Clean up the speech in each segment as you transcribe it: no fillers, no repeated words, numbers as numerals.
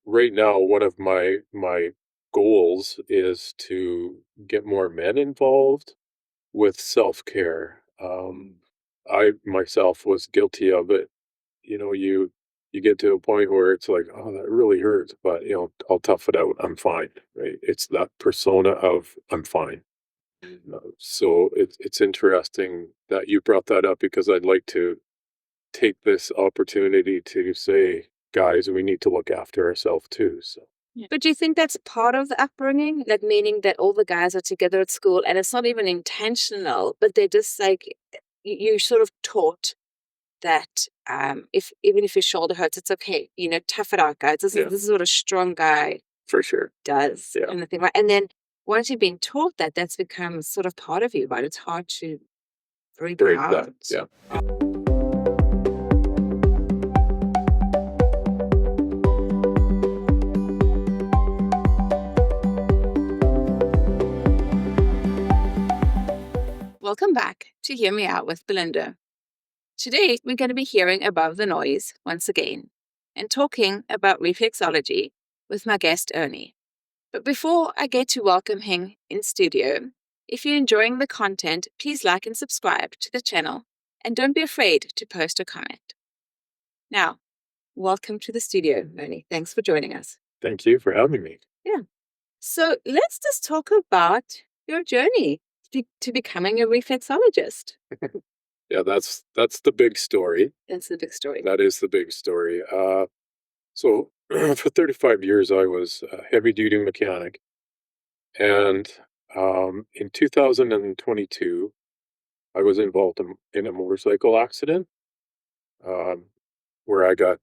right now, one of my goals is to get more men involved with self-care. I myself was guilty of it. You get to a point where it's like, oh, that really hurts, but I'll tough it out. I'm fine, right? It's that persona of I'm fine. So it's interesting that you brought that up because I'd like to take this opportunity to say, guys, we need to look after ourselves too. So Yeah. But do you think that's part of the upbringing? Like, meaning that all the guys are together at school and it's not even intentional, but they're just like, you sort of taught that if even if your shoulder hurts, it's okay. Tough it out, guys. This is yeah, this is what a strong guy for sure. does, Yeah, kind of thing, right? And then once you've been taught that, that's become sort of part of you, right? It's hard to bring that break that. out. Yeah. Welcome back to Hear Me Out with Belinda. Today, we're going to be hearing above the noise once again and talking about reflexology with my guest Ernie. But before I get to welcome him in studio, if you're enjoying the content, please like and subscribe to the channel and don't be afraid to post a comment. Now, welcome to the studio, Ernie. Thanks for joining us. Thank you for having me. Yeah. So let's just talk about your journey to becoming a reflexologist. Yeah, that's the big story. That's the big story. That is the big story. So for 35 years, I was a heavy duty mechanic, and in 2022, I was involved in a motorcycle accident um, where I got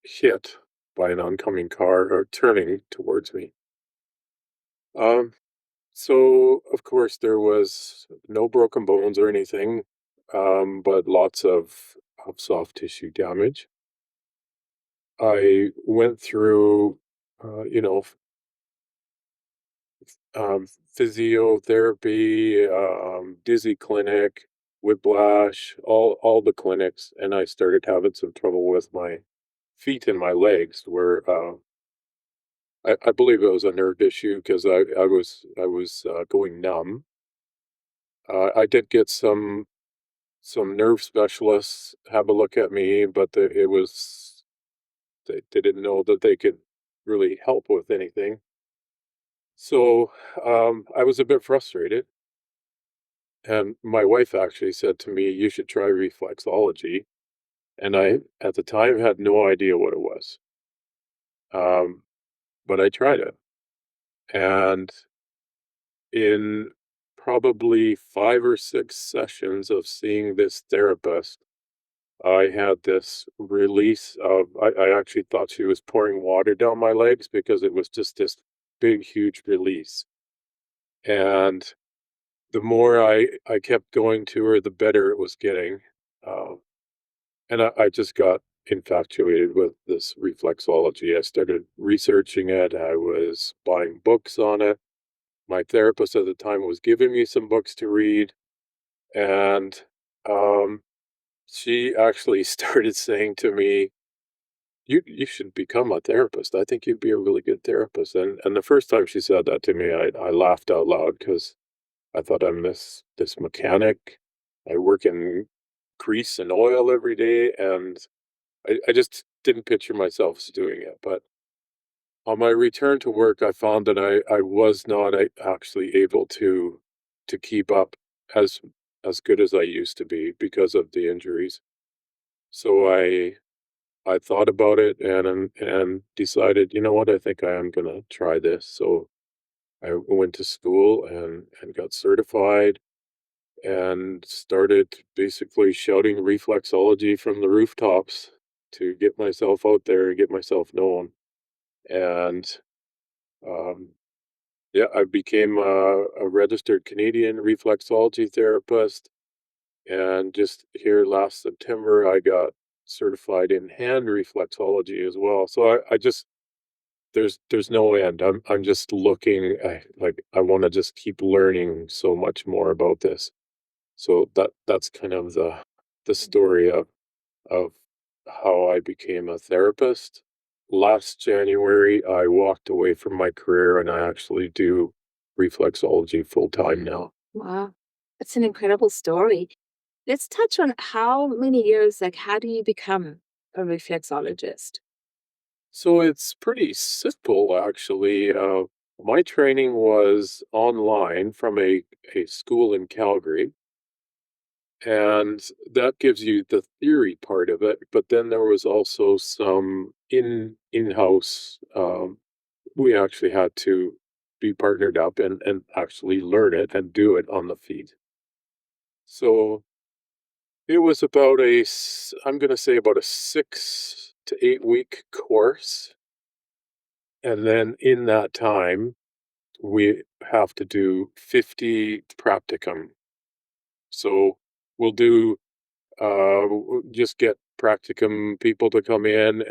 hit by an oncoming car or turning towards me. Um, so of course there was no broken bones or anything, but lots of soft tissue damage. I went through, uh, you know, physiotherapy, dizzy clinic, whiplash, all the clinics, and I started having some trouble with my feet and my legs. Where I believe it was a nerve issue because I was going numb. I did get some nerve specialists have a look at me, but they didn't know that they could really help with anything. So I was a bit frustrated. And my wife actually said to me, "You should try reflexology." And I, at the time, had no idea what it was. Um, but I tried it. And in probably 5 or 6 sessions of seeing this therapist, I had this release of, I actually thought she was pouring water down my legs because it was just this big, huge release. And the more I kept going to her, the better it was getting. Um, And I just got infatuated with this reflexology. I started researching it. I was buying books on it. My therapist at the time was giving me some books to read. And um, she actually started saying to me, you should become a therapist. I think you'd be a really good therapist. And the first time she said that to me, I laughed out loud because I thought I'm this mechanic. I work in grease and oil every day, and I just didn't picture myself as doing it. But on my return to work, I found that I was not actually able to keep up as as good as I used to be because of the injuries. So I thought about it and decided, you know what, I think I am gonna try this. So I went to school and got certified and started basically shouting reflexology from the rooftops to get myself out there and get myself known. And um, yeah, I became a registered Canadian reflexology therapist. And just here last September, I got certified in hand reflexology as well. So I just there's no end. I'm just looking. I want to just keep learning so much more about this. So that's kind of the story of how I became a therapist. last January, I walked away from my career and I actually do reflexology full time now. Wow. That's an incredible story. Let's touch on how many years, like, how do you become a reflexologist? So it's pretty simple, actually. My training was online from a school in Calgary, and that gives you the theory part of it. But then there was also some in-house. We actually had to be partnered up and actually learn it and do it on the feet. So it was about I'm going to say about a 6 to 8 week course. And then in that time, we have to do 50 practicum. So we'll do, just get practicum people to come in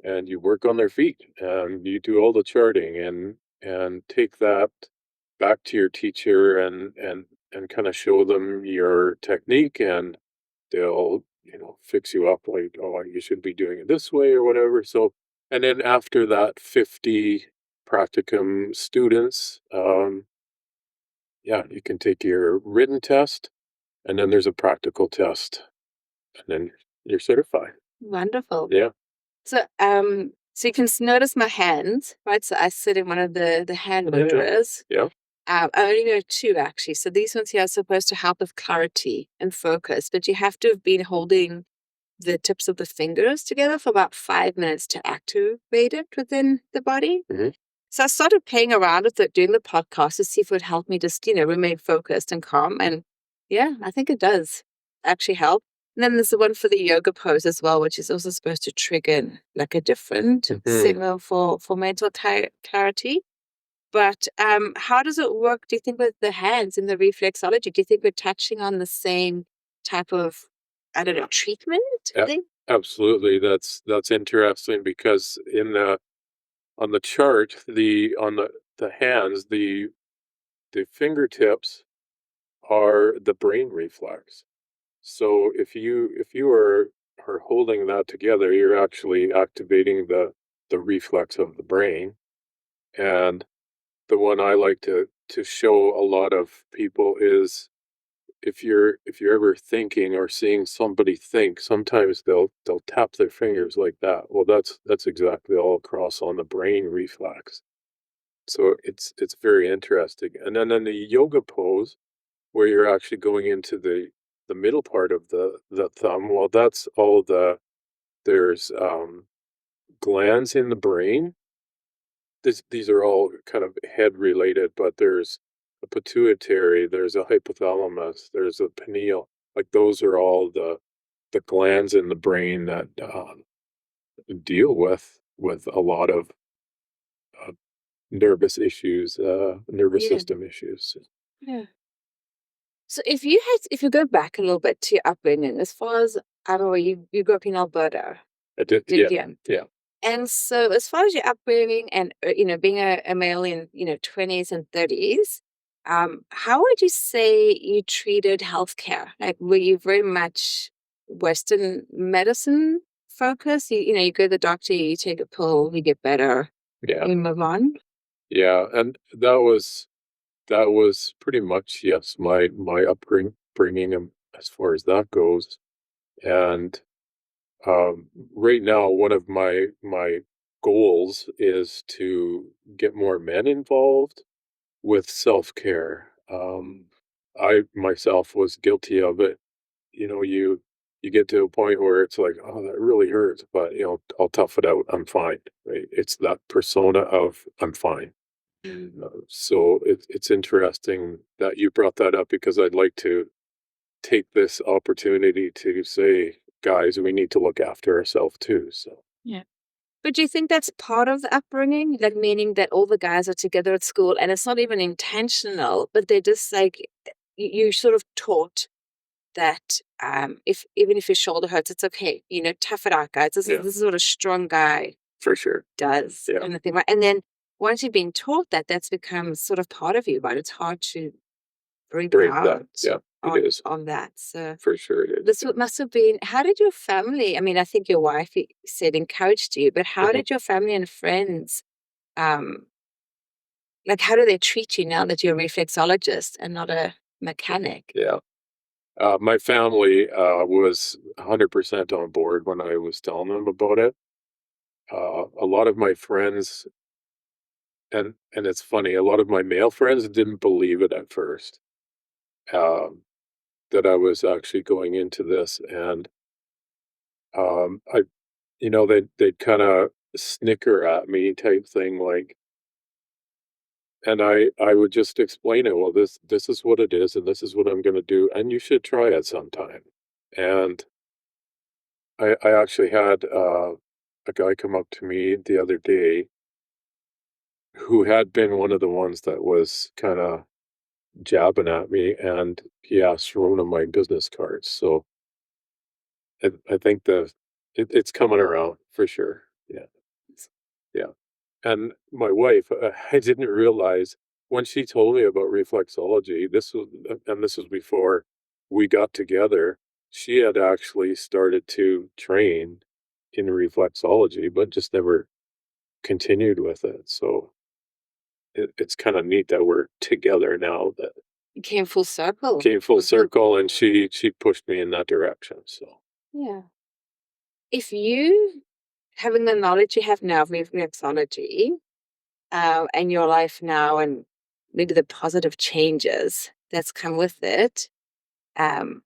and you work on their feet and you do all the charting and take that back to your teacher and kind of show them your technique and they'll, fix you up like, oh, you should be doing it this way or whatever. So, and then after that 50 practicum students, yeah, you can take your written test and then there's a practical test and then you're certified. Wonderful. Yeah. So you can notice my hands, right? So I sit in one of the hand Yeah. mudras. Yeah. I only know two actually. So these ones here are supposed to help with clarity and focus, but you have to have been holding the tips of the fingers together for about 5 minutes to activate it within the body. Hmm. So I started playing around with it during the podcast to see if it would help me just, remain focused and calm. And yeah, I think it does actually help. And then there's the one for the yoga pose as well, which is also supposed to trigger like a different Hmm. signal for mental clarity. But how does it work, do you think, with the hands in the reflexology? Do you think we're touching on the same type of, I don't know, treatment Yeah, thing? absolutely. That's interesting because in the on the chart, the hands, the fingertips are the brain reflex. So if you are holding that together, you're actually activating the reflex of the brain. And the one I like to show a lot of people is if you're ever thinking or seeing somebody think, sometimes they'll tap their fingers like that. Well, that's exactly all across on the brain reflex. So it's very interesting. And then in the yoga pose, where you're actually going into the middle part of the thumb, well, that's all there's glands in the brain. These are all kind of head related, but there's a pituitary, there's a hypothalamus, there's a pineal. Like those are all the glands in the brain that deal with a lot of uh, nervous issues, nervous Yeah. system issues. Yeah. So if you go back a little bit to your upbringing, as far as I know, you grew up in Alberta, I did, yeah, did you? yeah. And so, as far as your upbringing and being a male in 20s and 30s, how would you say you treated healthcare? Like, were you very much Western medicine focused? You go to the doctor, you take a pill, you get better, Yeah, you move on. yeah, and that was pretty much, yes, my upbringing, as far as that goes. And right now, one of my goals is to get more men involved with self-care. I myself was guilty of it. You get to a point where it's like, oh, that really hurts, but I'll tough it out. I'm fine. Right? It's that persona of I'm fine. So it's interesting that you brought that up because I'd like to take this opportunity to say, guys, we need to look after ourselves too. So Yeah. But do you think that's part of the upbringing? Like, meaning that all the guys are together at school and it's not even intentional, but they're just like, you sort of taught that if even if your shoulder hurts, it's okay. Tough it out, guys. This is yeah, this is what a strong guy for sure. does, Yeah, kind of thing, right? And then once you've been taught that, that's become sort of part of you, right? It's hard to bring break that. out. Yeah. is. on that. So For sure it is. this must have been, how did your family, I mean, I think your wife you said encouraged you, but how Mhm. did your family and friends, um, like, how do they treat you now that you're a reflexologist and not a mechanic? Yeah. My family was 100% on board when I was telling them about it. A lot of my friends, and it's funny, a lot of my male friends didn't believe it at first, um, that I was actually going into this, and I, they'd kind of snicker at me type thing, like, and I would just explain it. Well, this is what it is, and this is what I'm going to do, and you should try it sometime. And I actually had a guy come up to me the other day who had been one of the ones that was kind of jabbing at me, and he asked for one of my business cards. So I think it's coming around for sure. Yeah, yeah. And my wife, I didn't realize when she told me about reflexology, this was before we got together, she had actually started to train in reflexology, but just never continued with it. So it's kind of neat that we're together now, that You came full circle. came full circle, and she pushed me in that direction. So Yeah. If you, having the knowledge you have now of reflexology, and your life now, and maybe the positive changes that's come with it, um,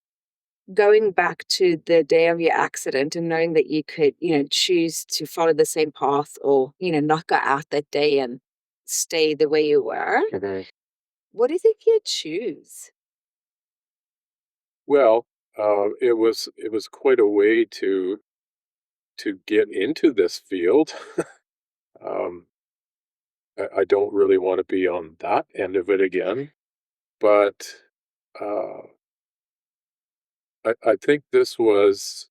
going back to the day of your accident and knowing that you could, choose to follow the same path or, not go out that day and stay the way you were, Mhm. what do you think you'd choose? Well, it was quite a way to get into this field. Um, I don't really want to be on that end of it again, but uh, I think this was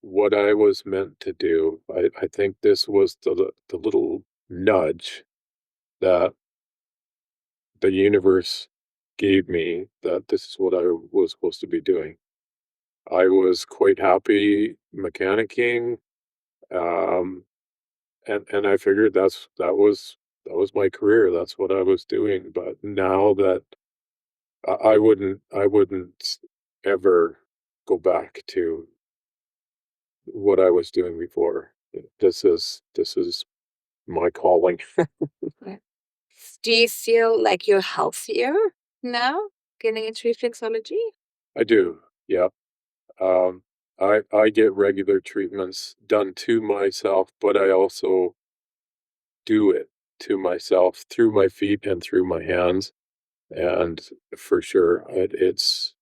what I was meant to do. I think this was the little nudge that the universe gave me, that this is what I was supposed to be doing. I was quite happy mechanicking, um, and I figured that was my career. That's what I was doing. But now that I wouldn't ever go back to what I was doing before. This is my calling. Yeah. Do you feel like you're healthier now getting into reflexology? I do, yeah. Um, I get regular treatments done to myself, but I also do it to myself through my feet and through my hands, and for sure, it's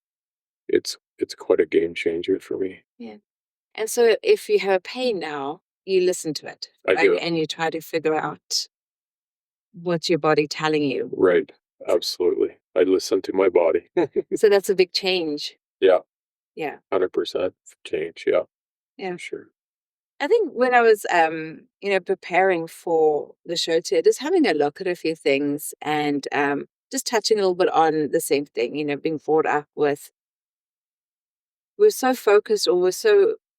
quite a game changer for me. Yeah. And so if you have a pain now, you listen to it, I right? do. And you try to figure out what's your body telling you. Right. Absolutely. I listen to my body. So that's a big change. Yeah, Yeah. 100% change. Yeah, Yeah. for sure. I think when I was, preparing for the show today, just having a look at a few things and just touching a little bit on the same thing, being brought up with, we're so focused, or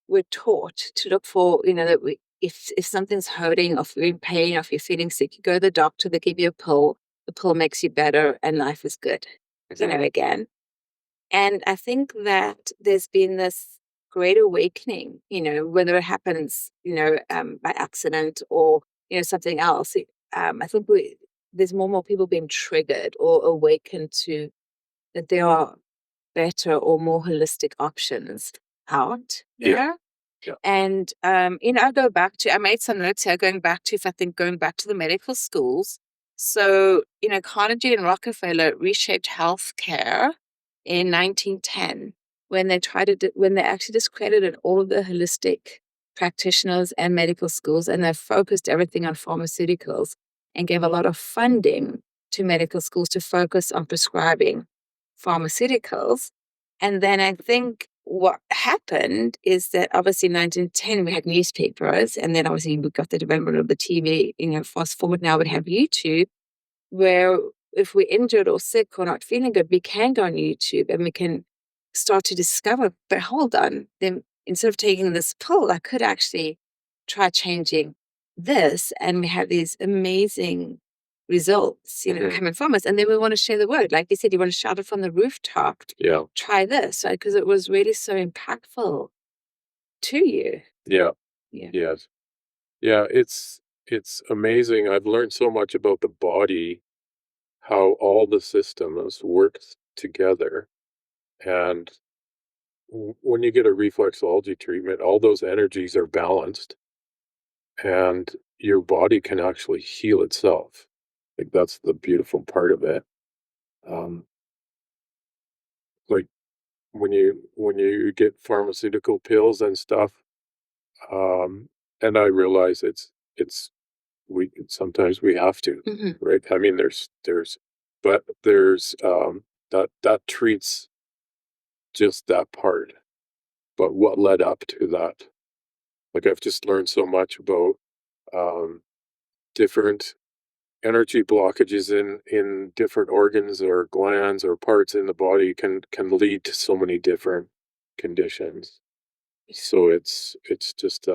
we're taught to look for, that if something's hurting, or if you're in pain, or if you're feeling sick, you go to the doctor, they give you a pill, the pill makes you better, and life is good, Mhm. again. And I think that there's been this great awakening, whether it happens, by accident or, something else. I think there's more and more people being triggered or awakened to that there are better or more holistic options out Yeah, there. yeah. And, I made some notes here going back to the medical schools. So, Carnegie and Rockefeller reshaped healthcare in 1910 when when they actually discredited all of the holistic practitioners and medical schools, and they focused everything on pharmaceuticals and gave a lot of funding to medical schools to focus on prescribing pharmaceuticals. And then I think what happened is that obviously in 1910 we had newspapers, and then obviously we got the development of the TV. Fast forward now we have YouTube, where if we're injured or sick or not feeling good, we can go on YouTube and we can start to discover, but hold on, then instead of taking this pill, I could actually try changing this, and we have these amazing results, coming from us. And then we want to share the word. Like you said, you want to shout it from the rooftop. Yeah. Try this, right? Because it was really so impactful to you. Yeah. Yeah. Yes. Yeah, it's amazing. I've learned so much about the body, how all the systems work together. And when you get a reflexology treatment, all those energies are balanced and your body can actually heal itself. Like that's the beautiful part of it. Um, like when you get pharmaceutical pills and stuff, and I realize it's we sometimes we have to, right? I mean, there's that treats just that part, but what led up to that? Like I've just learned so much about um, different energy blockages in different organs or glands or parts in the body can lead to so many different conditions. So it's just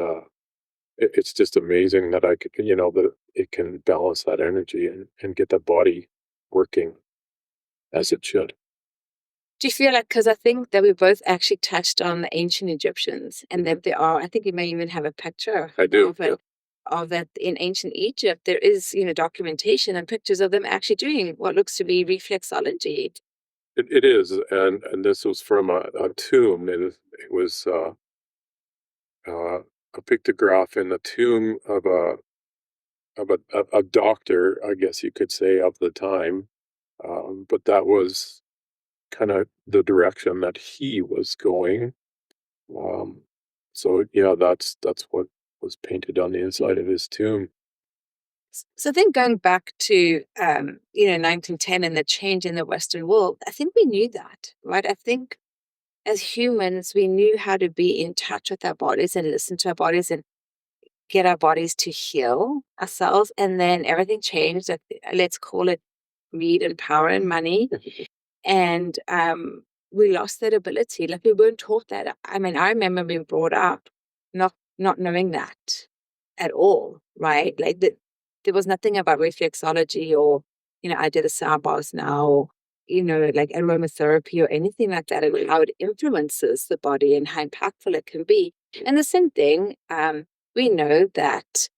amazing that I could, that it can balance that energy and get the body working as it should. Do you feel like, because I think that we both actually touched on the ancient Egyptians, and that there are, I think you may even have a picture I do, of it, of that in ancient Egypt. There is, documentation and pictures of them actually doing what looks to be reflexology. It is, and this was from a tomb. It was a pictograph in the tomb of a doctor, I guess you could say, of the time. But that was kind of the direction that he was going. Um, so yeah, that's what was painted on the inside of his tomb. So I think going back to 1910 and the change in the Western world, I think we knew that, right? I think as humans, we knew how to be in touch with our bodies and listen to our bodies and get our bodies to heal ourselves. And then everything changed. Let's call it greed and power and money. And we lost that ability. Like we weren't taught that. I mean, I remember being brought up not knowing that at all, right? Like that there was nothing about reflexology or, I did the sound bars now, or, like aromatherapy or anything like that, and how it influences the body and how impactful it can be. And the same thing, we know that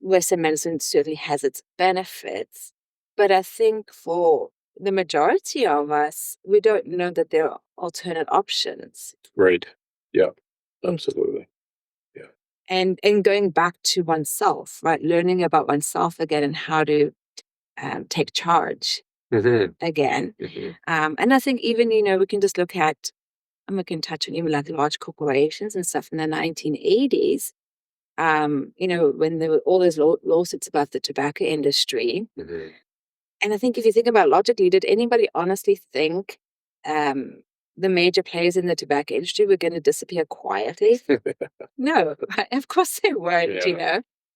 Western medicine certainly has its benefits, but I think for the majority of us, we don't know that there are alternate options. Right. Yeah. Absolutely. Yeah. And going back to oneself, right? Learning about oneself again and how to take charge again. And I think even, we can just look at, and we can touch on even like large corporations and stuff in the 1980s, when there were all those lawsuits about the tobacco industry. And I think if you think about it logically, did anybody honestly think the major players in the tobacco industry were going to disappear quietly? No, of course they weren't,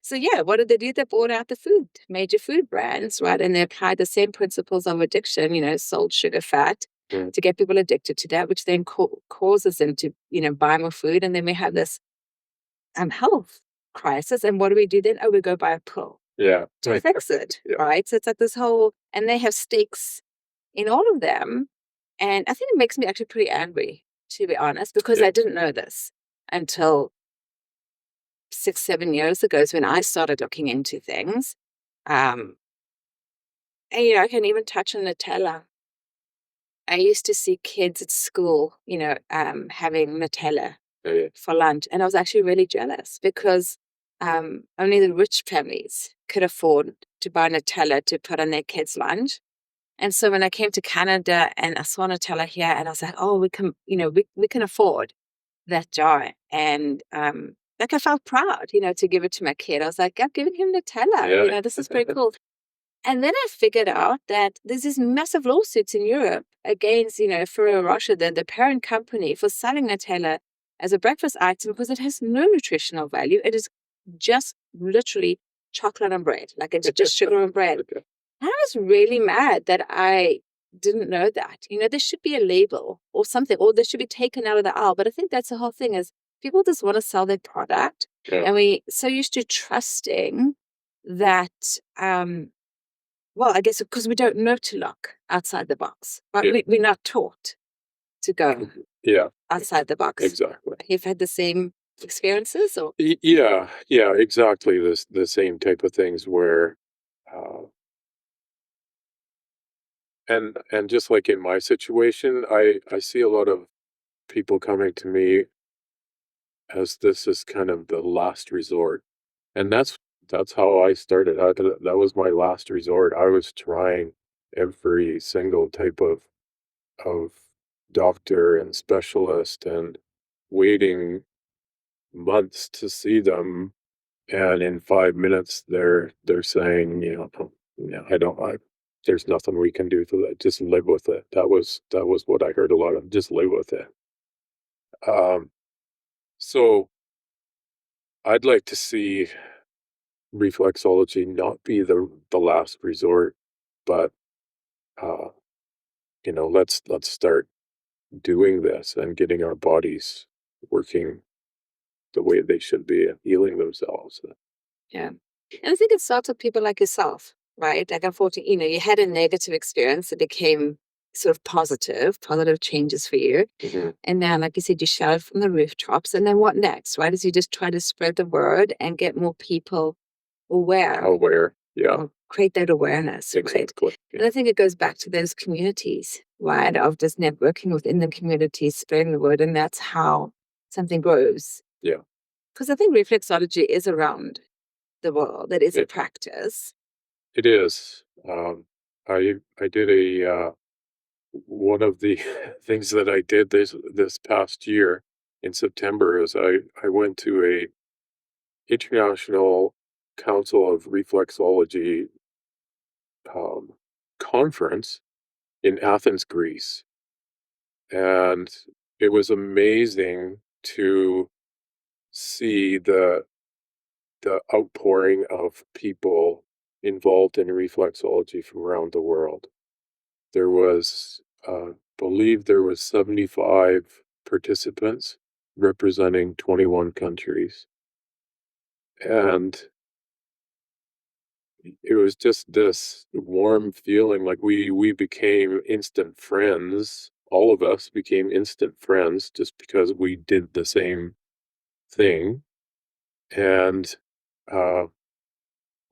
So yeah, what did they do? They bought out the major food brands, right? And they applied the same principles of addiction, salt, sugar, fat, to get people addicted to that, which then causes them to, buy more food. And then we have this health crisis. And what do we do then? Oh, we go buy a pill to fix it, right? So it's like this whole, and they have stakes in all of them. And I think it makes me actually pretty angry, to be honest, because I didn't know this until 6-7 years ago is when I started looking into things. And, I can even touch on Nutella. I used to see kids at school, having Nutella for lunch. And I was actually really jealous because only the rich families could afford to buy Nutella to put on their kids' lunch. And so when I came to Canada and I saw Nutella here, and I was like, oh, we can, we can afford that jar. And like I felt proud, to give it to my kid. I was like, I'm giving him Nutella. This is pretty cool. And then I figured out that there's these massive lawsuits in Europe against, Ferrero Rocher, the parent company, for selling Nutella as a breakfast item because it has no nutritional value. It is just literally chocolate and bread. Like it's just sugar and bread. I was really mad that I didn't know that. There should be a label or something, or they should be taken out of the aisle. But I think that's the whole thing is people just want to sell their product. Yeah. And we so used to trusting that, well, I guess because we don't know to look outside the box, but Yeah. we're not taught to go Yeah. outside the box. Exactly. You've had the same experiences, or Yeah. Yeah. Exactly. The same type of things where, uh, and just like in my situation, I see a lot of people coming to me as this is kind of the last resort. And that's how I started. That was my last resort. I was trying every single type of doctor and specialist and waiting months to see them. And in 5 minutes, they're saying, yeah, there's nothing we can do to that. Just live with it. That was what I heard a lot of. Just live with it. Um, so I'd like to see reflexology not be the last resort, but uh, let's start doing this and getting our bodies working the way they should be and healing themselves. yeah. And I think it starts with people like yourself, right? Like, unfortunately, you had a negative experience that became sort of positive changes for you. Mhm. And then, like you said, you shouted from the rooftops. And then what next, right? Is you just try to spread the word and get more people aware, Aware, yeah, or create that awareness, right? exactly, And yeah, I think it goes back to those communities, right? Of just networking within the community, spreading the word. And that's how something grows. yeah. Because I think reflexology is around the world. That is a It practice. it is. I did one of the things that I did this past year in September is I went to a International Council of Reflexology um, conference in Athens, Greece. And it was amazing to see the outpouring of people involved in reflexology from around the world. There was, believe there was 75 participants representing 21 countries. And it was just this warm feeling like we became instant friends. All of us became instant friends just because we did the same thing. And uh,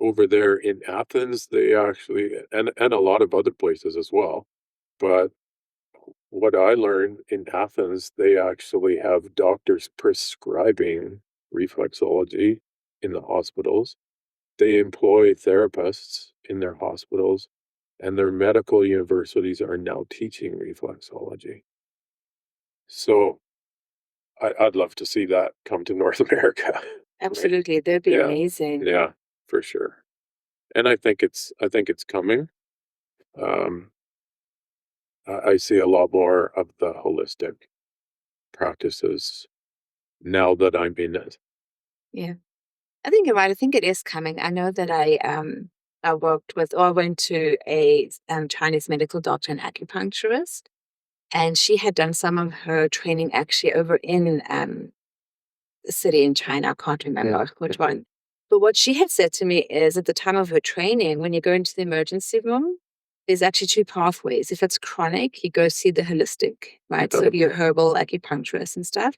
over there in Athens, they actually, and a lot of other places as well. But what I learned in Athens, they actually have doctors prescribing reflexology in the hospitals. They employ therapists in their hospitals, and their medical universities are now teaching reflexology. So I'd love to see that come to North America. Right. Absolutely. That'd be Yeah. amazing. Yeah, for sure. And I think it's coming. Um, I see a lot more of the holistic practices now that I'm in it. Yeah. I think you're right. I think it is coming. I know that I worked with, or I went to a Chinese medical doctor and acupuncturist, and she had done some of her training actually over in a city in China. I can't remember which one. But what she had said to me is at the time of her training, when you go into the emergency room, there's actually two pathways. If it's chronic, you go see the holistic, right? So your herbal acupuncturist and stuff.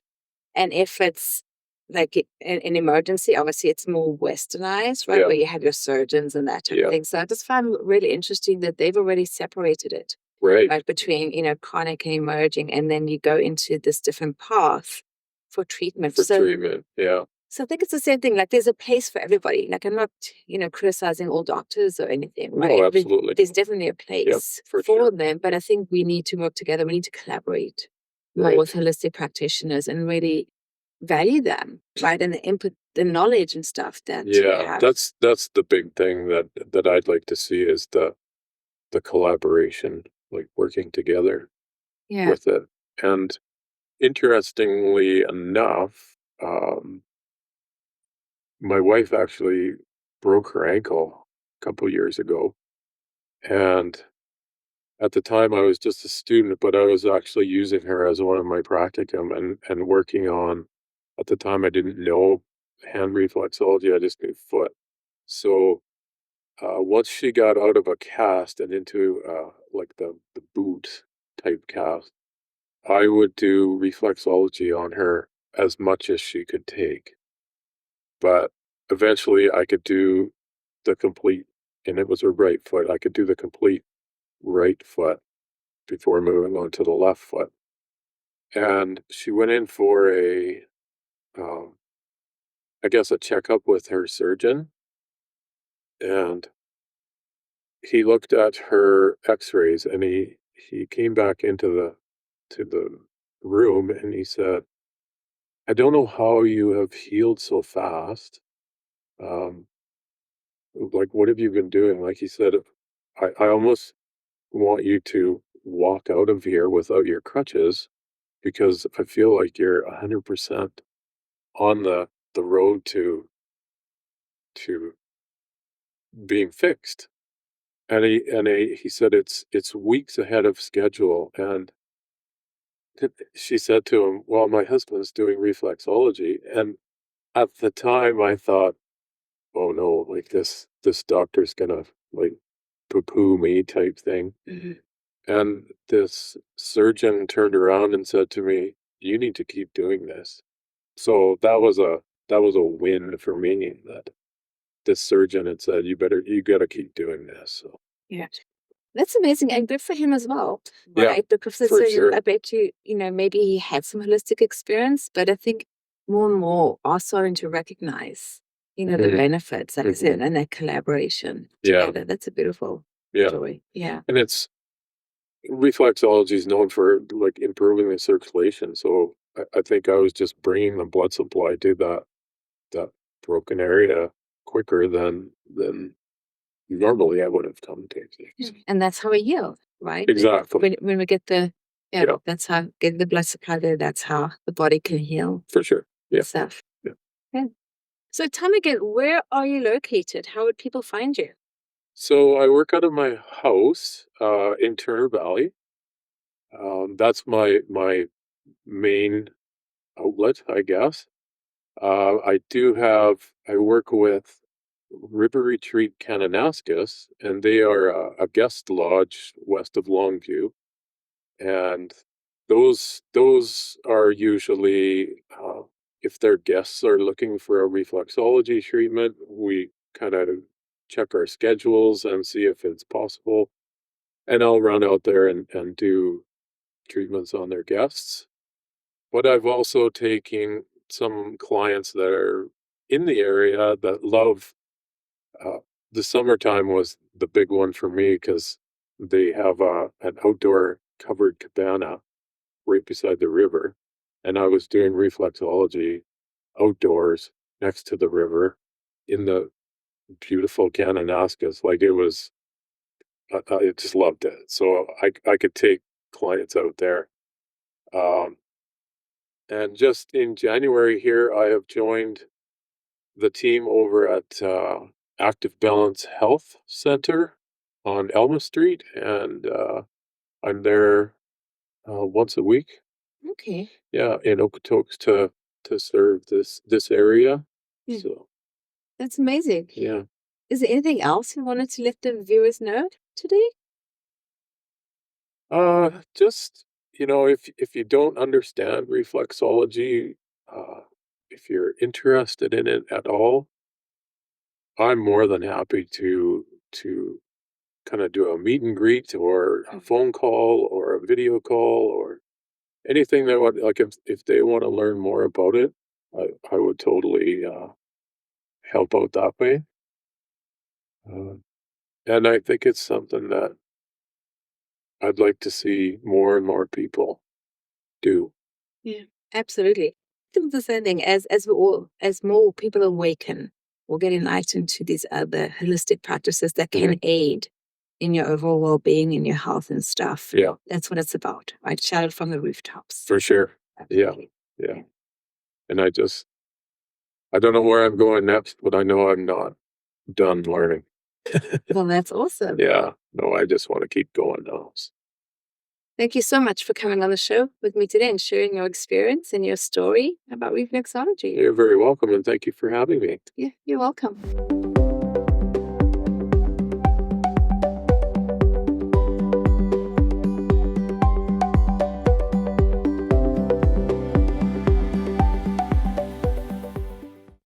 And if it's like an emergency, obviously it's more westernized, right? Yeah. Where you have your surgeons and that type of Yeah. thing. So I just found it really interesting that they've already separated it, Right. right? Between, chronic and emerging. And then you go into this different path for treatment. For treatment. Yeah. So I think it's the same thing. Like there's a place for everybody. Like I'm not, criticizing all doctors or anything, right? No, absolutely. There's definitely a Yep, place for for sure. them, but I think we need to work together. We need to collaborate more Right. with holistic practitioners and really value them, right? And the input, the knowledge and stuff that they Yeah, have. that's the big thing that I'd like to see is the collaboration, like working together Yeah. with it. And interestingly enough, my wife actually broke her ankle a couple years ago, and At the time, I was just a student, but I was actually using her as one of my practicum and working on at the time, I didn't know hand reflexology, I just knew foot. So, once she got out of a cast and into, like, the boot type cast, I would do reflexology on her as much as she could take. But eventually, I could do the complete and it was her right foot, I could do the complete right foot before moving on to the left foot. And she went in for um, I guess, a checkup with her surgeon, and he looked at her X-rays, and he came back into the room, and he said, "I don't know how you have healed so fast. Um, like, what have you been doing?" Like he said, I almost want you to walk out of here without your crutches because I feel like you're 100% on the road to being fixed." And he said it's weeks ahead of schedule, and she said to him, "Well, my husband's doing reflexology." And at the time, I thought, "Oh no, like this doctor's gonna like poo-poo me type thing." Mhm. And this surgeon turned around and said to me, "You need to keep doing this." So that was a win for me that this surgeon had said, you gotta keep doing this." So Yeah. That's amazing and good for him as well, yeah, right? Because it's for a, sure. I bet you, maybe he had some holistic experience, but I think more and more are starting to recognize, the Mhm, benefits, like I mhm. said, and that collaboration Yeah, together. That's a beautiful yeah. joy. Yeah. And it's reflexology is known for like improving the circulation. So I think I was just bringing the blood supply to that broken area quicker than normally I would have done taking. Yeah. And that's how we heal, right? Exactly. When we get yeah, Yeah, that's how get the blood supply there. That's how the body can heal for sure. Yeah, itself. yeah. Yeah. So tell me again, where are you located? How would people find you? So I work out of my house in Turner Valley. That's my main outlet, I guess. I work with River Retreat Kananaskis, and they are a guest lodge west of Longview. And those are usually, if their guests are looking for a reflexology treatment, we kind of check our schedules and see if it's possible. And I'll run out there and do treatments on their guests. But I've also taken some clients that are in the area that love uh, the summertime was the big one for me because they have an outdoor covered cabana right beside the river. And I was doing reflexology outdoors next to the river in the beautiful Kananaskis. Like it was, I just loved it. So I could take clients out there. Um, and just in January here, I have joined the team over at Active Balance Health Center on Elma Street, and I'm there once a week. Okay. Yeah, in Okotoks to serve this area. Yeah. So That's amazing. yeah, Is there anything else you wanted to let the viewers know today? just if you don't understand reflexology, uh, if you're interested in it at all, I'm more than happy to kind of do a meet and greet or a phone call or a video call or anything that would like if they want to learn more about it, I would totally help out that way. Uh, and I think it's something that I'd like to see more and more people do. Yeah, absolutely. I think the same thing as more people awaken or get enlightened to these other holistic practices that Mhm. can aid in your overall well-being and your health and stuff. Yeah, That's what it's about, right? Shout it from the rooftops. for sure. Yeah, Absolutely. yeah. Yeah. And I don't know where I'm going next, but I know I'm not done learning. Well, that's awesome. Yeah. No, I just want to keep going now. Thank you so much for coming on the show with me today and sharing your experience and your story about reflexology. You're very welcome, and thank you for having me. Yeah, you're welcome.